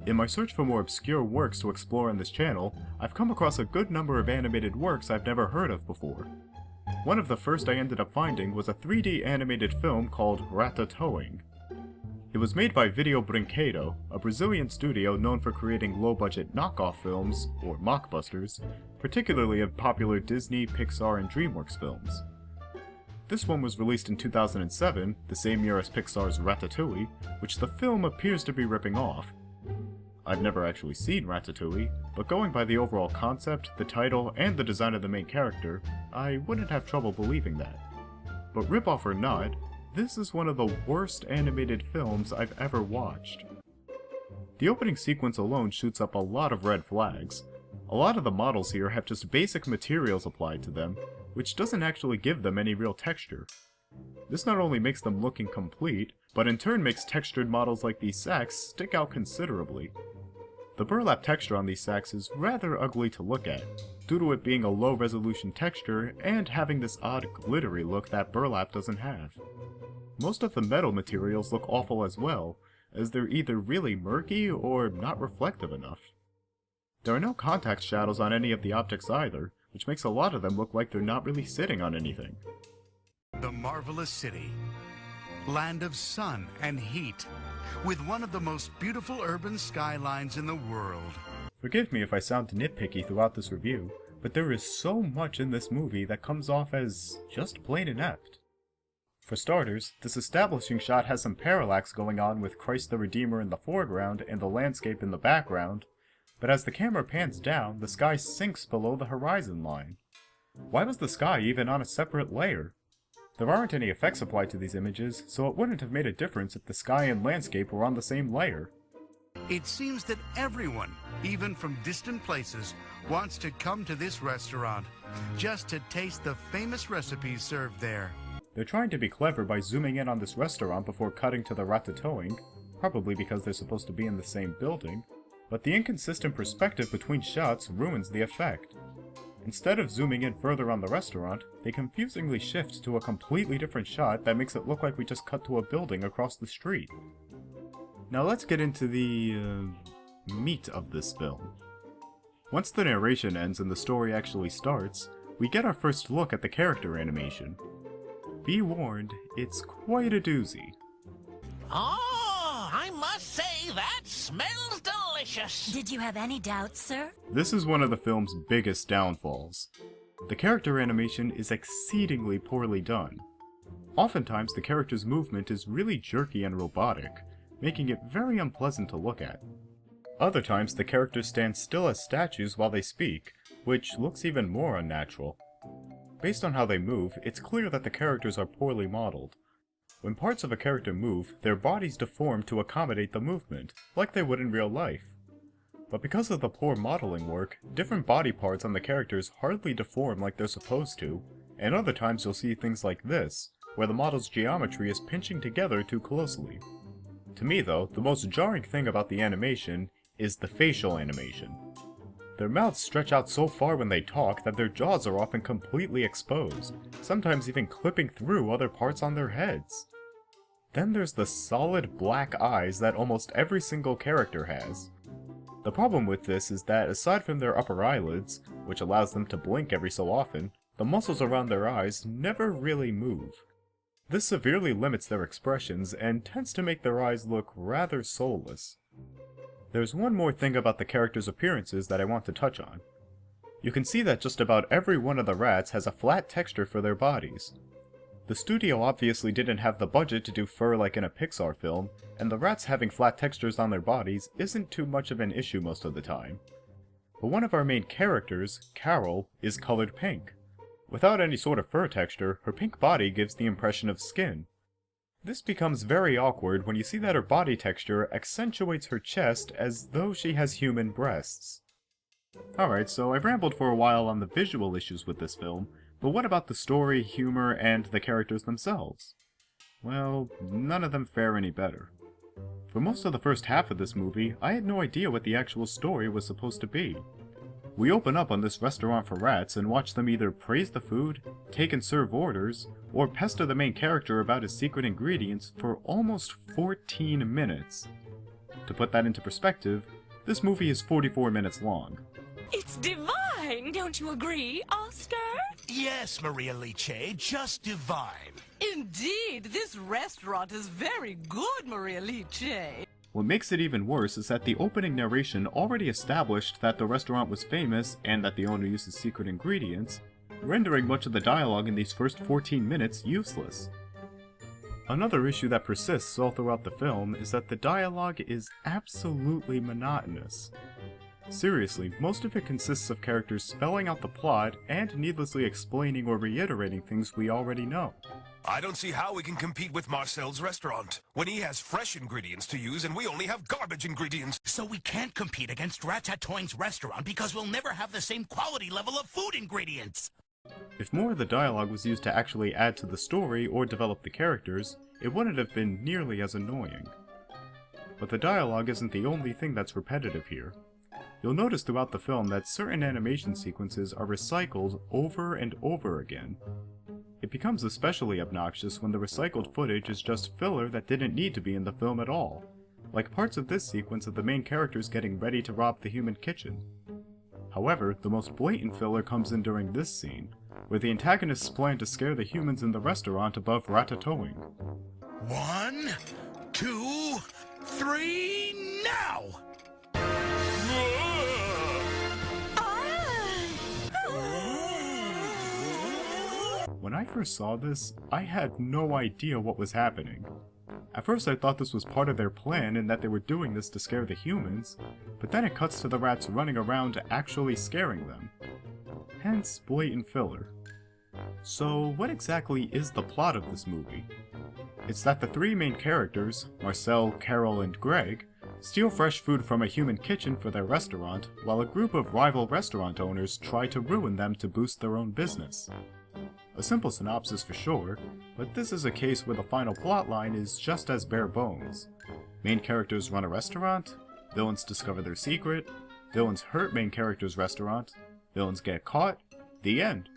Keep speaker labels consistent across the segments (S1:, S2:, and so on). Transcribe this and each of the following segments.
S1: In my search for more obscure works to explore on this channel, I've come across a good number of animated works I've never heard of before. One of the first I ended up finding was a 3D animated film called Ratatoing. It was made by Brinquedo, a Brazilian studio known for creating low-budget knockoff films, or mockbusters, particularly of popular Disney, Pixar, and DreamWorks films. This one was released in 2007, the same year as Pixar's Ratatouille, which the film appears to be ripping off. I've never actually seen Ratatouille, but going by the overall concept, the title, and the design of the main character, I wouldn't have trouble believing that. But ripoff or not, this is one of the worst animated films I've ever watched. The opening sequence alone shoots up a lot of red flags. A lot of the models here have just basic materials applied to them, which doesn't actually give them any real texture. This not only makes them look incomplete, but in turn makes textured models like these sacks stick out considerably. The burlap texture on these sacks is rather ugly to look at, due to it being a low resolution texture and having this odd glittery look that burlap doesn't have. Most of the metal materials look awful as well, as they're either really murky or not reflective enough. There are no contact shadows on any of the objects either, which makes a lot of them look like they're not really sitting on anything.
S2: The marvelous city, land of sun and heat, with one of the most beautiful urban skylines in the world.
S1: Forgive me if I sound nitpicky throughout this review, but there is so much in this movie that comes off as just plain inept. For starters, this establishing shot has some parallax going on with Christ the Redeemer in the foreground and the landscape in the background, but as the camera pans down, the sky sinks below the horizon line. Why was the sky even on a separate layer? There aren't any effects applied to these images, so it wouldn't have made a difference if the sky and landscape were on the same layer.
S2: It seems that everyone, even from distant places, wants to come to this restaurant, just to taste the famous recipes served there.
S1: They're trying to be clever by zooming in on this restaurant before cutting to the ratatouille, probably because they're supposed to be in the same building, but the inconsistent perspective between shots ruins the effect. Instead of zooming in further on the restaurant, they confusingly shift to a completely different shot that makes it look like we just cut to a building across the street. Now let's get into the meat of this film. Once the narration ends and the story actually starts, we get our first look at the character animation. Be warned, it's quite a doozy.
S3: Oh, I must say that smells delicious.
S4: Did you have any doubts, sir?
S1: This is one of the film's biggest downfalls. The character animation is exceedingly poorly done. Oftentimes the character's movement is really jerky and robotic, making it very unpleasant to look at. Other times the characters stand still as statues while they speak, which looks even more unnatural. Based on how they move, it's clear that the characters are poorly modeled. When parts of a character move, their bodies deform to accommodate the movement, like they would in real life. But because of the poor modeling work, different body parts on the characters hardly deform like they're supposed to, and other times you'll see things like this, where the model's geometry is pinching together too closely. To me though, the most jarring thing about the animation is the facial animation. Their mouths stretch out so far when they talk that their jaws are often completely exposed, sometimes even clipping through other parts on their heads. Then there's the solid black eyes that almost every single character has. The problem with this is that aside from their upper eyelids, which allows them to blink every so often, the muscles around their eyes never really move. This severely limits their expressions and tends to make their eyes look rather soulless. There's one more thing about the characters' appearances that I want to touch on. You can see that just about every one of the rats has a flat texture for their bodies. The studio obviously didn't have the budget to do fur like in a Pixar film, and the rats having flat textures on their bodies isn't too much of an issue most of the time. But one of our main characters, Carol, is colored pink. Without any sort of fur texture, her pink body gives the impression of skin. This becomes very awkward when you see that her body texture accentuates her chest as though she has human breasts. Alright, so I've rambled for a while on the visual issues with this film, but what about the story, humor, and the characters themselves? Well, none of them fare any better. For most of the first half of this movie, I had no idea what the actual story was supposed to be. We open up on this restaurant for rats and watch them either praise the food, take and serve orders, or pester the main character about his secret ingredients for almost 14 minutes. To put that into perspective, this movie is 44 minutes long.
S4: It's divine, don't you agree, Oscar?
S5: Yes, Maria Liche, just divine.
S6: Indeed, this restaurant is very good, Maria Liche.
S1: What makes it even worse is that the opening narration already established that the restaurant was famous and that the owner uses secret ingredients, rendering much of the dialogue in these first 14 minutes useless. Another issue that persists all throughout the film is that the dialogue is absolutely monotonous. Seriously, most of it consists of characters spelling out the plot and needlessly explaining or reiterating things we already know.
S7: I don't see how we can compete with Marcel's restaurant, when he has fresh ingredients to use and we only have garbage ingredients.
S5: So we can't compete against Ratatoing's restaurant because we'll never have the same quality level of food ingredients.
S1: If more of the dialogue was used to actually add to the story or develop the characters, it wouldn't have been nearly as annoying. But the dialogue isn't the only thing that's repetitive here. You'll notice throughout the film that certain animation sequences are recycled over and over again. It becomes especially obnoxious when the recycled footage is just filler that didn't need to be in the film at all, like parts of this sequence of the main characters getting ready to rob the human kitchen. However, the most blatant filler comes in during this scene, where the antagonists plan to scare the humans in the restaurant above Ratatoing.
S5: 1, 2, 3, now!
S1: When I first saw this, I had no idea what was happening. At first I thought this was part of their plan and that they were doing this to scare the humans, but then it cuts to the rats running around actually scaring them. Hence, blatant filler. So what exactly is the plot of this movie? It's that the three main characters, Marcel, Carol, and Greg, steal fresh food from a human kitchen for their restaurant, while a group of rival restaurant owners try to ruin them to boost their own business. A simple synopsis for sure, but this is a case where the final plotline is just as bare bones. Main characters run a restaurant, villains discover their secret, villains hurt main character's restaurant, villains get caught, the end.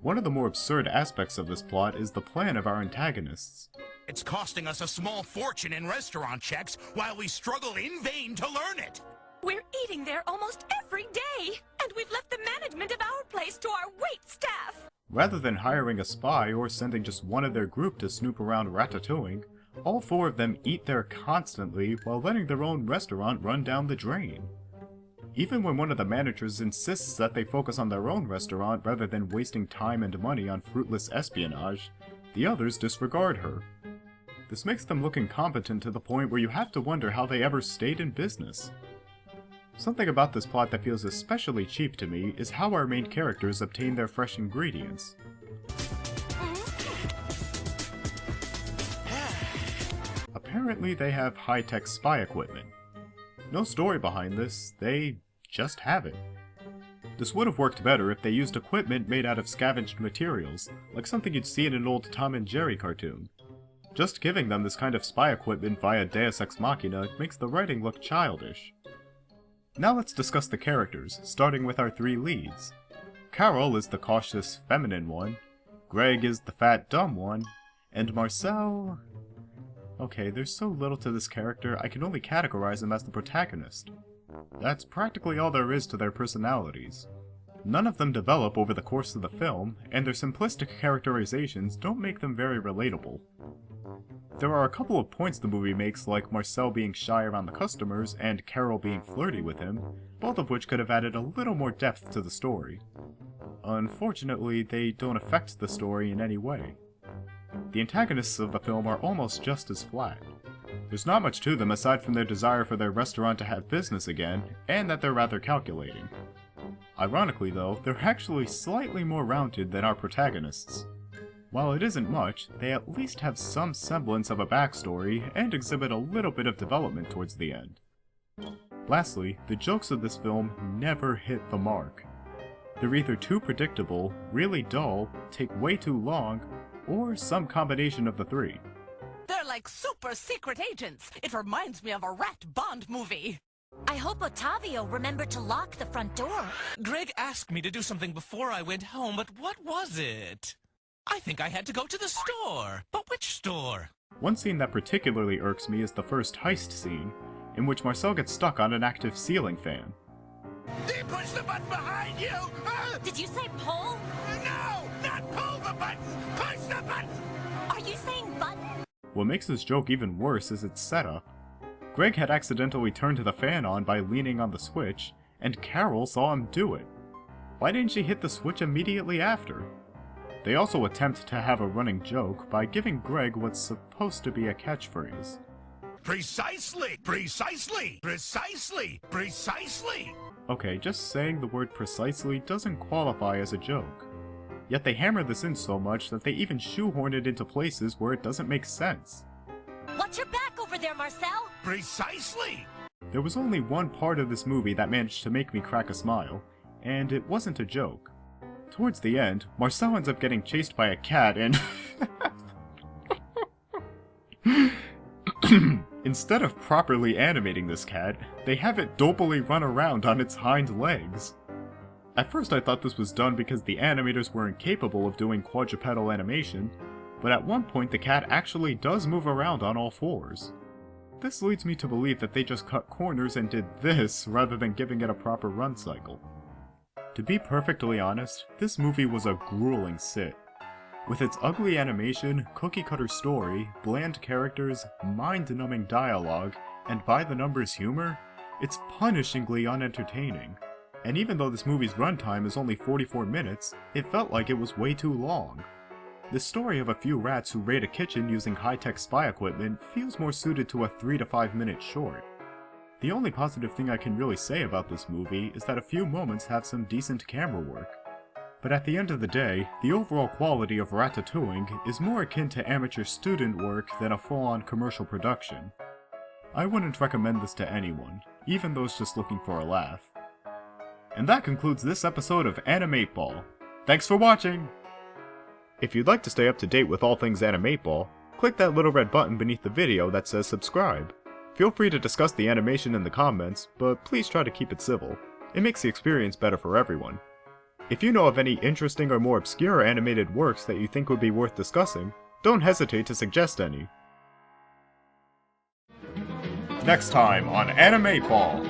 S1: One of the more absurd aspects of this plot is the plan of our antagonists.
S5: It's costing us a small fortune in restaurant checks while we struggle in vain to learn it.
S4: We're eating there almost every day, and we've left the management of our place to our wait staff.
S1: Rather than hiring a spy or sending just one of their group to snoop around Ratatoing, all four of them eat there constantly while letting their own restaurant run down the drain. Even when one of the managers insists that they focus on their own restaurant rather than wasting time and money on fruitless espionage, the others disregard her. This makes them look incompetent to the point where you have to wonder how they ever stayed in business. Something about this plot that feels especially cheap to me is how our main characters obtain their fresh ingredients. Apparently they have high-tech spy equipment. No story behind this, they just have it. This would have worked better if they used equipment made out of scavenged materials, like something you'd see in an old Tom and Jerry cartoon. Just giving them this kind of spy equipment via Deus Ex Machina makes the writing look childish. Now let's discuss the characters, starting with our three leads. Carol is the cautious, feminine one, Greg is the fat, dumb one, and Marcel... Okay, there's so little to this character, I can only categorize him as the protagonist. That's practically all there is to their personalities. None of them develop over the course of the film, and their simplistic characterizations don't make them very relatable. There are a couple of points the movie makes, like Marcel being shy around the customers and Carol being flirty with him, both of which could have added a little more depth to the story. Unfortunately, they don't affect the story in any way. The antagonists of the film are almost just as flat. There's not much to them aside from their desire for their restaurant to have business again, and that they're rather calculating. Ironically though, they're actually slightly more rounded than our protagonists. While it isn't much, they at least have some semblance of a backstory and exhibit a little bit of development towards the end. Lastly, the jokes of this film never hit the mark. They're either too predictable, really dull, take way too long, or some combination of the three.
S6: They're like super secret agents. It reminds me of a Rat Bond movie.
S4: I hope Ottavio remembered to lock the front door.
S3: Greg asked me to do something before I went home, but what was it? I think I had to go to the store. But which store?
S1: One scene that particularly irks me is the first heist scene, in which Marcel gets stuck on an active ceiling fan.
S5: They push the button behind you!
S4: Did you say pull?
S5: No! Not pull the button! Push the button!
S4: Are you saying button?
S1: What makes this joke even worse is its setup. Greg had accidentally turned the fan on by leaning on the switch, and Carol saw him do it. Why didn't she hit the switch immediately after? They also attempt to have a running joke by giving Greg what's supposed to be a catchphrase.
S5: Precisely! Precisely! Precisely! Precisely!
S1: Okay, just saying the word precisely doesn't qualify as a joke. Yet they hammer this in so much that they even shoehorn it into places where it doesn't make sense.
S4: Watch your back over there, Marcel!
S5: Precisely!
S1: There was only one part of this movie that managed to make me crack a smile, and it wasn't a joke. Towards the end, Marcel ends up getting chased by a cat and... Instead of properly animating this cat, they have it dopily run around on its hind legs. At first I thought this was done because the animators were incapable of doing quadrupedal animation, but at one point the cat actually does move around on all fours. This leads me to believe that they just cut corners and did this rather than giving it a proper run cycle. To be perfectly honest, this movie was a grueling sit. With its ugly animation, cookie-cutter story, bland characters, mind-numbing dialogue, and by-the-numbers humor, it's punishingly unentertaining. And even though this movie's runtime is only 44 minutes, it felt like it was way too long. The story of a few rats who raid a kitchen using high-tech spy equipment feels more suited to a 3 to 5 minute short. The only positive thing I can really say about this movie is that a few moments have some decent camera work. But at the end of the day, the overall quality of Ratatoing is more akin to amateur student work than a full-on commercial production. I wouldn't recommend this to anyone, even those just looking for a laugh. And that concludes this episode of Animate Ball. Thanks for watching! If you'd like to stay up to date with all things Animate Ball, click that little red button beneath the video that says subscribe. Feel free to discuss the animation in the comments, but please try to keep it civil. It makes the experience better for everyone. If you know of any interesting or more obscure animated works that you think would be worth discussing, don't hesitate to suggest any. Next time on Animate Ball.